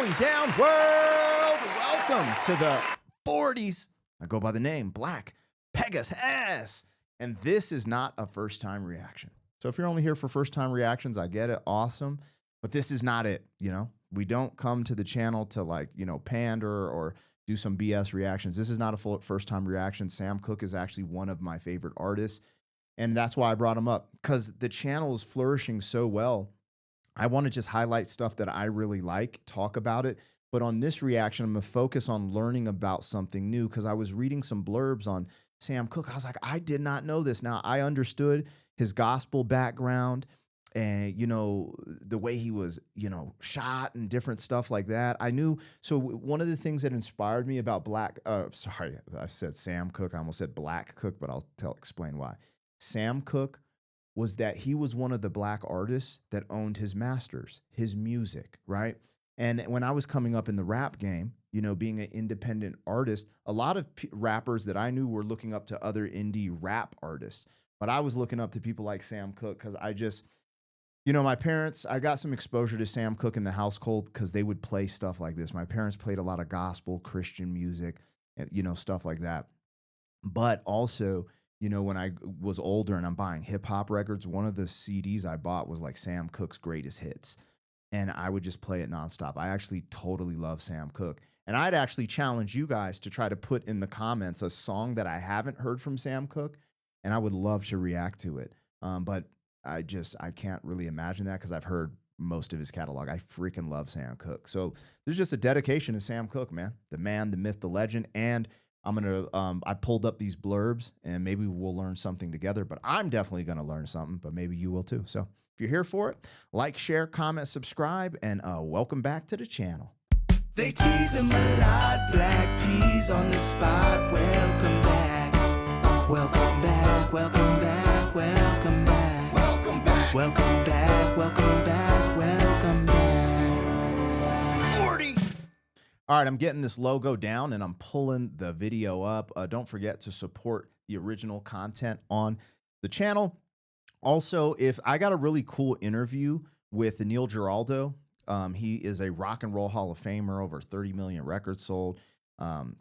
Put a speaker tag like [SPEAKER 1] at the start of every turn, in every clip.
[SPEAKER 1] going down, world? Welcome to the 40s. I go by the name Black Pegasus. And this is not a first-time reaction. So if you're only here for first-time reactions, I get it. Awesome. But this is not it, you know? We don't come to the channel to pander or do some BS reactions. This is not a first-time reaction. Sam Cooke is actually one of my favorite artists. And that's why I brought him up, because the channel is flourishing so well. I want to just highlight stuff that I really like, talk about it. But on this reaction, I'm going to focus on learning about something new, because I was reading some blurbs on Sam Cooke. I was like, I did not know this. Now, I understood his gospel background and, the way he was, shot and different stuff like that. I knew. So one of the things that inspired me about I said Sam Cooke. I almost said Black Cooke, but I'll explain why. Sam Cooke was that he was one of the Black artists that owned his masters, his music, right? And when I was coming up in the rap game, being an independent artist, a lot of rappers that I knew were looking up to other indie rap artists. But I was looking up to people like Sam Cooke because I just, my parents, I got some exposure to Sam Cooke in the household because they would play stuff like this. My parents played a lot of gospel, Christian music, stuff like that. But also, when I was older and I'm buying hip hop records, one of the CDs I bought was like Sam Cooke's greatest hits. And I would just play it nonstop. I actually totally love Sam Cooke. And I'd actually challenge you guys to try to put in the comments a song that I haven't heard from Sam Cooke, and I would love to react to it. But I can't really imagine that because I've heard most of his catalog. I freaking love Sam Cooke. So there's just a dedication to Sam Cooke, man. The man, the myth, the legend. And I pulled up these blurbs, and maybe we'll learn something together, but I'm definitely going to learn something, but maybe you will too. So if you're here for it, like, share, comment, subscribe, and welcome back to the channel.
[SPEAKER 2] They tease him a lot, black peas on the spot. Welcome back, welcome back, welcome back, welcome back, welcome back, welcome back, welcome back, welcome back. 40.
[SPEAKER 1] All right, I'm getting this logo down and I'm pulling the video up. Don't forget to support the original content on the channel. Also, if I got a really cool interview with Neil Giraldo. He is a rock and roll Hall of Famer, over 30 million records sold,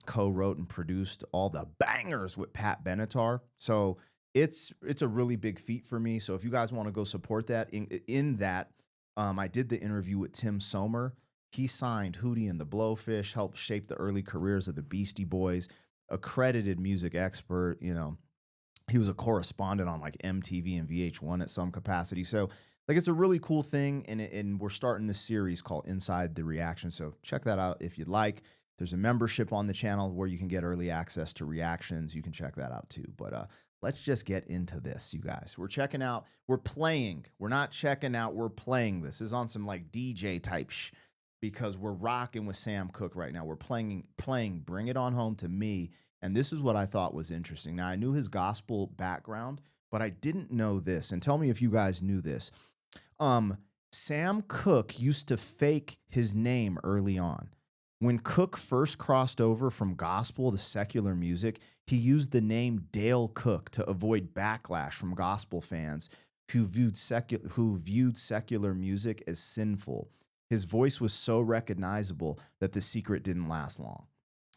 [SPEAKER 1] co-wrote and produced all the bangers with Pat Benatar. So it's a really big feat for me. So if you guys want to go support that, in that, I did the interview with Tim Sommer. He signed Hootie and the Blowfish, helped shape the early careers of the Beastie Boys, accredited music expert. He was a correspondent on like MTV and VH1 at some capacity. So it's a really cool thing, and we're starting this series called Inside the Reaction, so check that out if you'd like. There's a membership on the channel where you can get early access to reactions. You can check that out too, but let's just get into this, you guys. We're checking out, we're playing. We're not checking out, we're playing this. This is on some like DJ type because we're rocking with Sam Cooke right now. We're playing Bring It On Home to Me, and this is what I thought was interesting. Now, I knew his gospel background, but I didn't know this, and tell me if you guys knew this. Sam Cooke used to fake his name early on. When Cooke first crossed over from gospel to secular music, he used the name Dale Cooke to avoid backlash from gospel fans who viewed secular music as sinful. His voice was so recognizable that the secret didn't last long.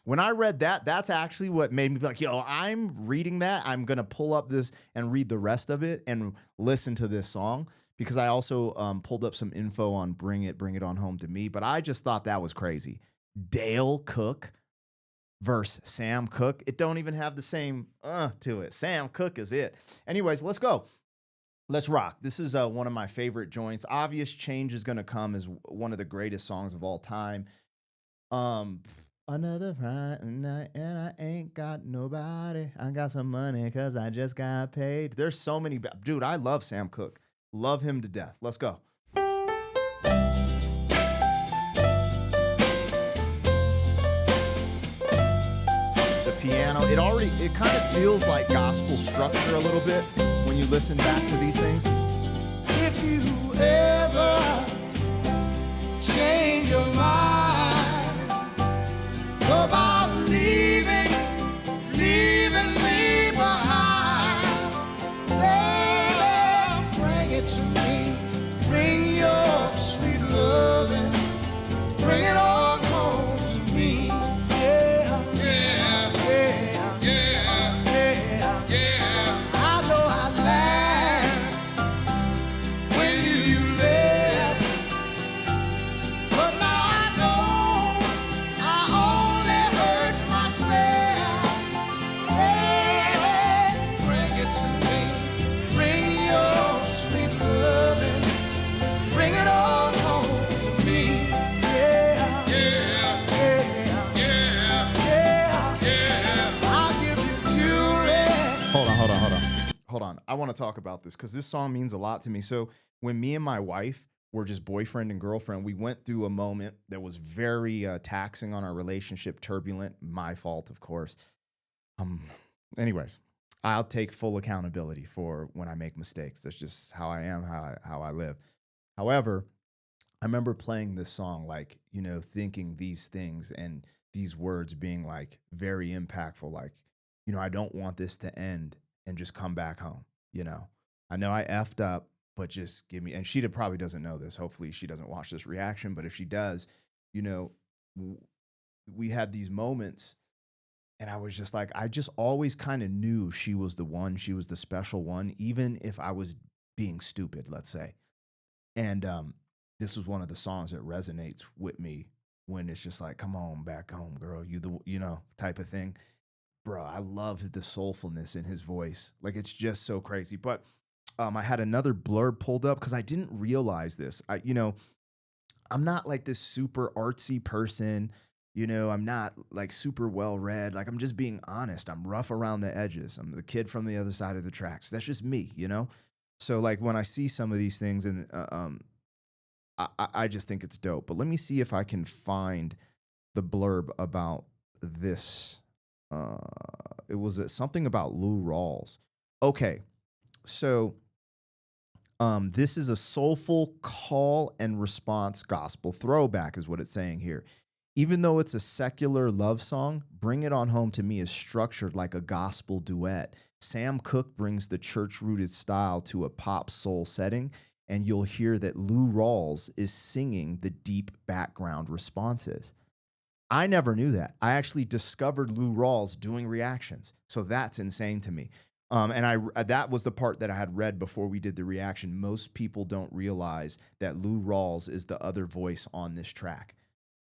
[SPEAKER 1] When I read that, that's actually what made me be like, yo, I'm reading that. I'm going to pull up this and read the rest of it and listen to this song. Because I also pulled up some info on Bring It On Home to Me, but I just thought that was crazy. Dale Cooke versus Sam Cooke. It don't even have the same to it. Sam Cooke is it. Anyways, let's go. Let's rock. This is one of my favorite joints. Obvious Change Is Gonna Come is one of the greatest songs of all time. Another Friday night and I ain't got nobody. I got some money because I just got paid. There's so many. Dude, I love Sam Cooke. Love him to death. Let's go. The piano, it kind of feels like gospel structure a little bit when you listen back to these things.
[SPEAKER 2] If you ever change your mind about leaving me behind, oh, bring it to me. Bring your sweet loving. Bring it on.
[SPEAKER 1] hold on. I want to talk about this because this song means a lot to me. So when me and my wife were just boyfriend and girlfriend, we went through a moment that was very taxing on our relationship, turbulent. My fault, of course. Anyways, I'll take full accountability for when I make mistakes. That's just how I am, how I live. However, I remember playing this song, like, you know, thinking these things and these words being like very impactful. Like, you know, I don't want this to end and just come back home. You know, I know I effed up, but just give me, and she probably doesn't know this. Hopefully she doesn't watch this reaction, but if she does, you know, we had these moments and I was just like, I just always kind of knew she was the one, she was the special one, even if I was being stupid, let's say. And this was one of the songs that resonates with me when it's just like, come on back home, girl, you know, type of thing. Bro, I love the soulfulness in his voice. Like, it's just so crazy. But I had another blurb pulled up because I didn't realize this. You know, I'm not like this super artsy person. You know, I'm not like super well read. Like, I'm just being honest. I'm rough around the edges. I'm the kid from the other side of the tracks. That's just me, you know? So like when I see some of these things and I just think it's dope. But let me see if I can find the blurb about this. It was something about Lou Rawls. Okay, so this is a soulful call and response gospel throwback is what it's saying here. Even though it's a secular love song, Bring It On Home to me is structured like a gospel duet. Sam Cooke brings the church-rooted style to a pop soul setting, and you'll hear that Lou Rawls is singing the deep background responses. I never knew that. I actually discovered Lou Rawls doing reactions, so that's insane to me. And that was the part that I had read before we did the reaction. Most people don't realize that Lou Rawls is the other voice on this track.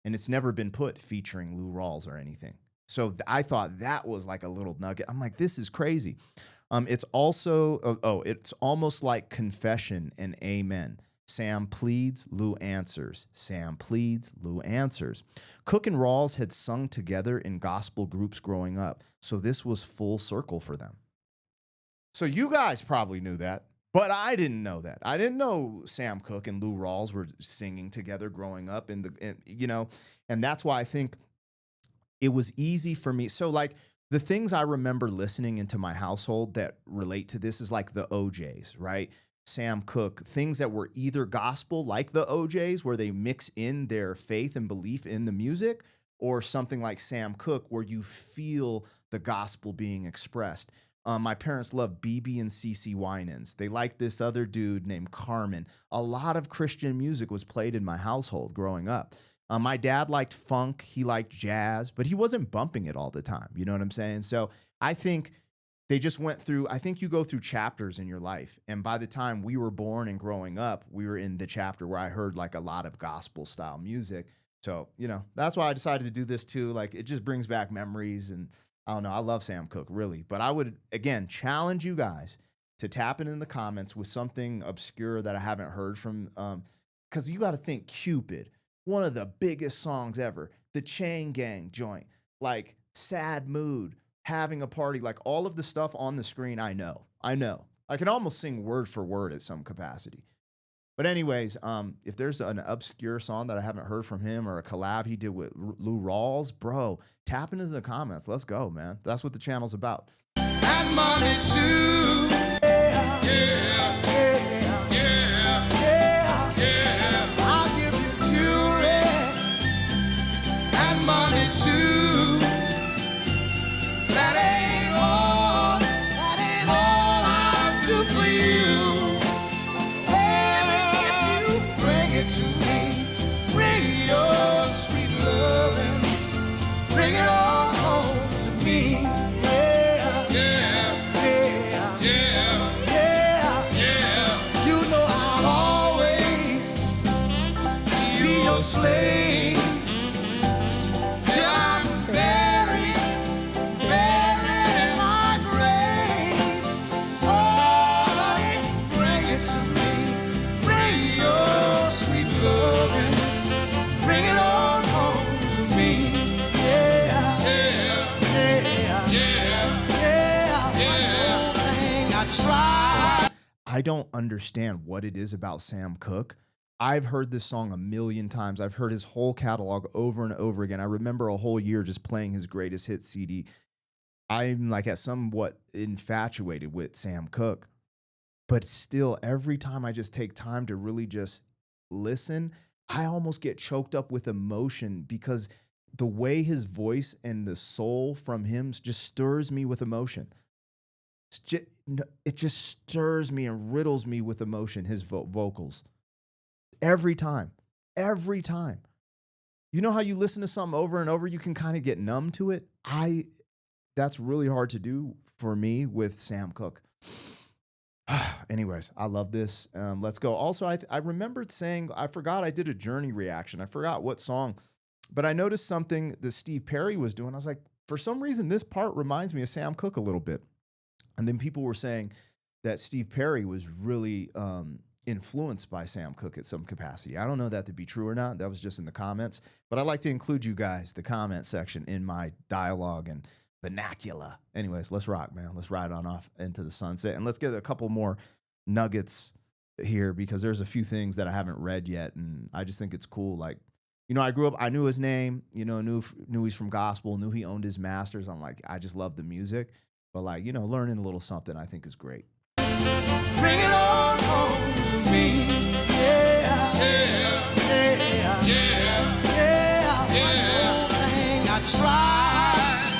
[SPEAKER 1] And it's never been put featuring Lou Rawls or anything. So I thought that was like a little nugget. I'm like, this is crazy. It's also, it's almost like confession and amen. Sam pleads, Lou answers. Sam pleads, Lou answers. Cooke and Rawls had sung together in gospel groups growing up, so this was full circle for them. So you guys probably knew that, but I didn't know that. I didn't know Sam Cooke and Lou Rawls were singing together growing up, you know, and that's why I think it was easy for me. So like the things I remember listening into my household that relate to this is like the OJs, right? Sam Cooke, things that were either gospel like the OJs where they mix in their faith and belief in the music, or something like Sam Cooke where you feel the gospel being expressed. My parents loved BB and CeCe Winans. They liked this other dude named Carmen. A lot of Christian music was played in my household growing up. My dad liked funk. He liked jazz, but he wasn't bumping it all the time. You know what I'm saying? So I think they just went through, I think you go through chapters in your life. And by the time we were born and growing up, we were in the chapter where I heard like a lot of gospel style music. So, you know, that's why I decided to do this too. Like, it just brings back memories. And I don't know, I love Sam Cooke, really. But I would, again, challenge you guys to tap it in the comments with something obscure that I haven't heard from, because you got to think Cupid, one of the biggest songs ever, the Chain Gang joint, like Sad Mood, Having a Party, like all of the stuff on the screen, I know. I can almost sing word for word at some capacity. But anyways, if there's an obscure song that I haven't heard from him or a collab he did with Lou Rawls, bro, tap into the comments. Let's go, man. That's what the channel's about.
[SPEAKER 2] And money too. Yeah. Yeah. Yeah. Yeah. Yeah. Yeah. I'll give you jewelry and money too. That ain't all. That ain't all I'll do for you. To me, bring your sweet loving, bring it all home to me. Yeah, yeah, yeah, yeah, yeah, yeah. You know I'll always be your slave till I'm buried in my grave. Oh, bring it to me, bring your loving, bring it on home to me. Yeah, yeah, yeah, yeah, yeah, yeah. One more thing I try.
[SPEAKER 1] I don't understand what it is about Sam Cooke. I've heard this song a million times. I've heard his whole catalog over and over again. I remember a whole year just playing his greatest hits CD. I'm like at somewhat infatuated with Sam Cooke, but still, every time I just take time to really just listen, I almost get choked up with emotion because the way his voice and the soul from him just stirs me with emotion. It just stirs me and riddles me with emotion, his vocals. Every time. Every time. You know how you listen to something over and over, you can kind of get numb to it? That's really hard to do for me with Sam Cooke. Anyways, I love this. Let's go. Also, I remembered saying, I forgot I did a Journey reaction. I forgot what song, but I noticed something that Steve Perry was doing. I was like, for some reason, this part reminds me of Sam Cooke a little bit. And then people were saying that Steve Perry was really influenced by Sam Cooke at some capacity. I don't know that to be true or not. That was just in the comments. But I like to include you guys, the comment section, in my dialogue and vernacular. Anyways, let's rock, man. Let's ride on off into the sunset. And let's get a couple more nuggets here because there's a few things that I haven't read yet. And I just think it's cool. Like, you know, I grew up, I knew his name, you know, knew he's from gospel, knew he owned his masters. I'm like, I just love the music. But like, you know, learning a little something I think is great.
[SPEAKER 2] Bring it on home to me. Yeah, yeah, yeah, yeah, yeah. One more thing I tried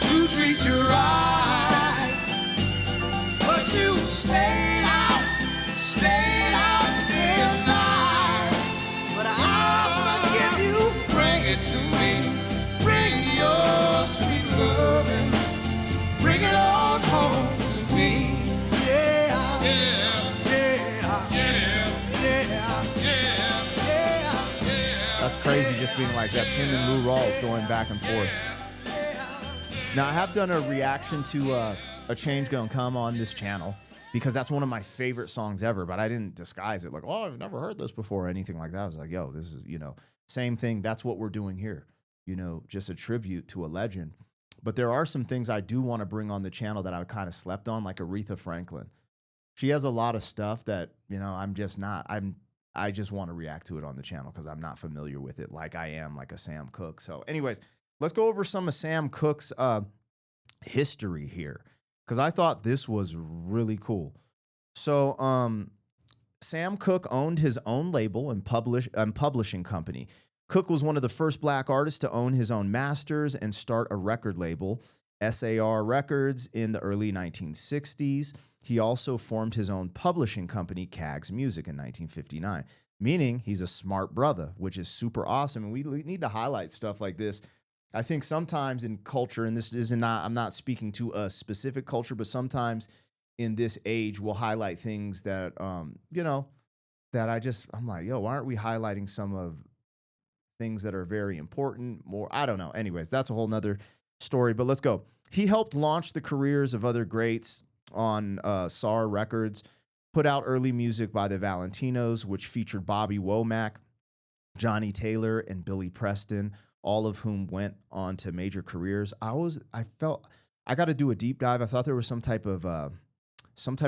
[SPEAKER 2] to treat you right, but you stayed out day and night. But I'll forgive you. Bring it to me. Bring your sweet loving. Bring it on home to me.
[SPEAKER 1] That's crazy, just being like, that's him and Lou Rawls going back and forth. Now, I have done a reaction to A Change Gonna Come on this channel because that's one of my favorite songs ever, but I didn't disguise it like, oh, I've never heard this before or anything like that. I was like, yo, this is, you know, same thing. That's what we're doing here. You know, just a tribute to a legend. But there are some things I do want to bring on the channel that I kind of slept on, like Aretha Franklin. She has a lot of stuff that, you know, I just want to react to it on the channel because I'm not familiar with it like I am like a Sam Cooke. So anyways, let's go over some of Sam Cooke's history here because I thought this was really cool. So Sam Cooke owned his own label and publishing company. Cooke was one of the first black artists to own his own masters and start a record label, SAR Records, in the early 1960s. He also formed his own publishing company, Cags Music, in 1959, meaning he's a smart brother, which is super awesome. And we need to highlight stuff like this. I think sometimes in culture, and this is not, I'm not speaking to a specific culture, but sometimes in this age, we'll highlight things that, you know, that I'm like, yo, why aren't we highlighting some of things that are very important more? I don't know. Anyways, that's a whole nother story, but let's go. He helped launch the careers of other greats on SAR Records, put out early music by the Valentinos, which featured Bobby Womack, Johnny Taylor, and Billy Preston, all of whom went on to major careers. I felt I got to do a deep dive. I thought there was some type of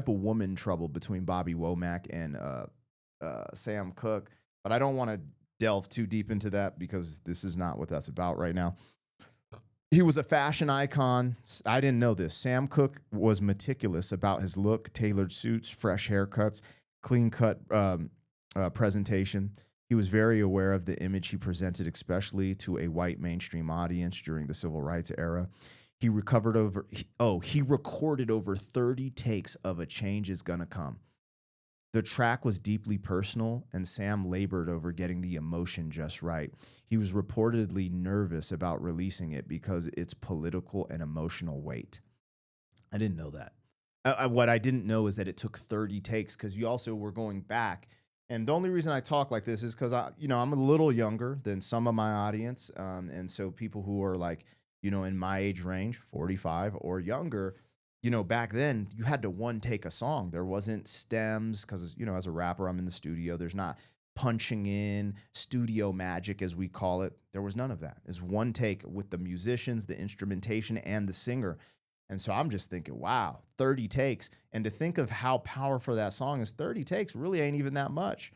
[SPEAKER 1] woman trouble between Bobby Womack and Sam Cooke, but I don't want to delve too deep into that because this is not what that's about right now. He was a fashion icon. I didn't know this. Sam Cooke was meticulous about his look, tailored suits, fresh haircuts, clean-cut presentation. He was very aware of the image he presented, especially to a white mainstream audience during the civil rights era. He recorded over 30 takes of A Change Is Gonna Come. The track was deeply personal, and Sam labored over getting the emotion just right. He was reportedly nervous about releasing it because its political and emotional weight. I didn't know that. What I didn't know is that it took 30 takes because you also were going back. And the only reason I talk like this is because I'm a little younger than some of my audience, and so people who are like, you know, in my age range, 45 or younger. You know, back then you had to one take a song. There wasn't stems because, you know, as a rapper, I'm in the studio. There's not punching in studio magic, as we call it. There was none of that. It's one take with the musicians, the instrumentation, and the singer. And so I'm just thinking, wow, 30 takes. And to think of how powerful that song is, 30 takes really ain't even that much.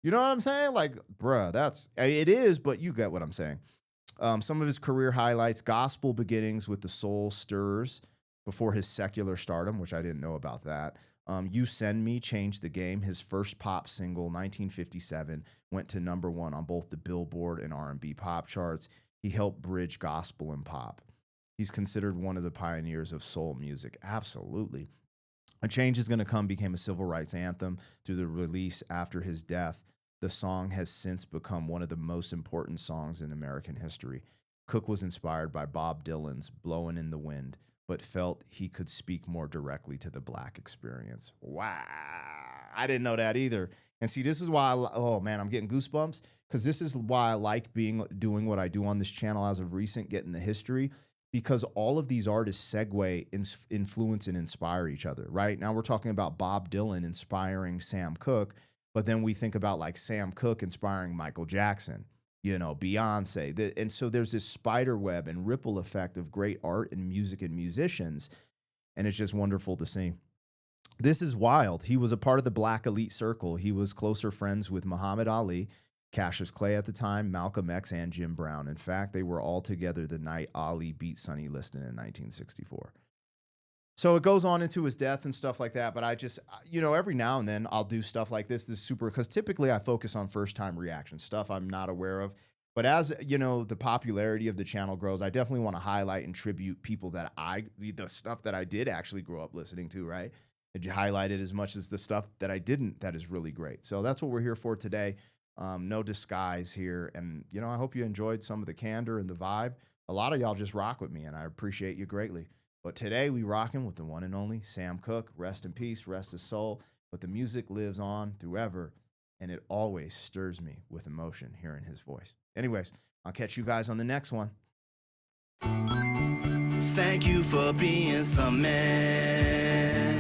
[SPEAKER 1] You know what I'm saying? Like, bruh, it is, but you get what I'm saying. Some of his career highlights: gospel beginnings with the Soul Stirrers before his secular stardom, which I didn't know about that. You Send Me changed the game. His first pop single, 1957, went to #1 on both the Billboard and R&B pop charts. He helped bridge gospel and pop. He's considered one of the pioneers of soul music. Absolutely. A Change Is Gonna Come became a civil rights anthem through the release after his death. The song has since become one of the most important songs in American history. Cooke was inspired by Bob Dylan's Blowin' in the Wind, but felt he could speak more directly to the Black experience. Wow. I didn't know that either. And see, this is why oh man, I'm getting goosebumps, because this is why I like doing what I do on this channel as of recent, getting the history, because all of these artists segue, influence, and inspire each other, right? Now we're talking about Bob Dylan inspiring Sam Cooke, but then we think about like Sam Cooke inspiring Michael Jackson, Beyonce. And so there's this spider web and ripple effect of great art and music and musicians, and it's just wonderful to see. This is wild. He was a part of the Black elite circle. He was closer friends with Muhammad Ali, Cassius Clay at the time, Malcolm X, and Jim Brown. In fact, they were all together the night Ali beat Sonny Liston in 1964. So it goes on into his death and stuff like that. But I just, every now and then I'll do stuff like this. This is super, because typically I focus on first-time reaction stuff I'm not aware of. But as, the popularity of the channel grows, I definitely want to highlight and tribute people that the stuff that I did actually grow up listening to, right? And you highlight it as much as the stuff that I didn't, that is really great. So that's what we're here for today. No disguise here. And, I hope you enjoyed some of the candor and the vibe. A lot of y'all just rock with me, and I appreciate you greatly. But today we rocking with the one and only Sam Cooke. Rest in peace, rest his soul. But the music lives on through ever, and it always stirs me with emotion hearing his voice. Anyways, I'll catch you guys on the next one.
[SPEAKER 2] Thank you for being some man.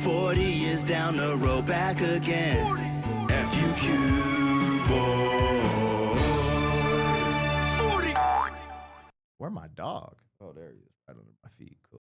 [SPEAKER 2] 40 years down the road, back again. FUQ boys. 40.
[SPEAKER 1] Where my dog? Oh, there he is, right under my feet. Cool.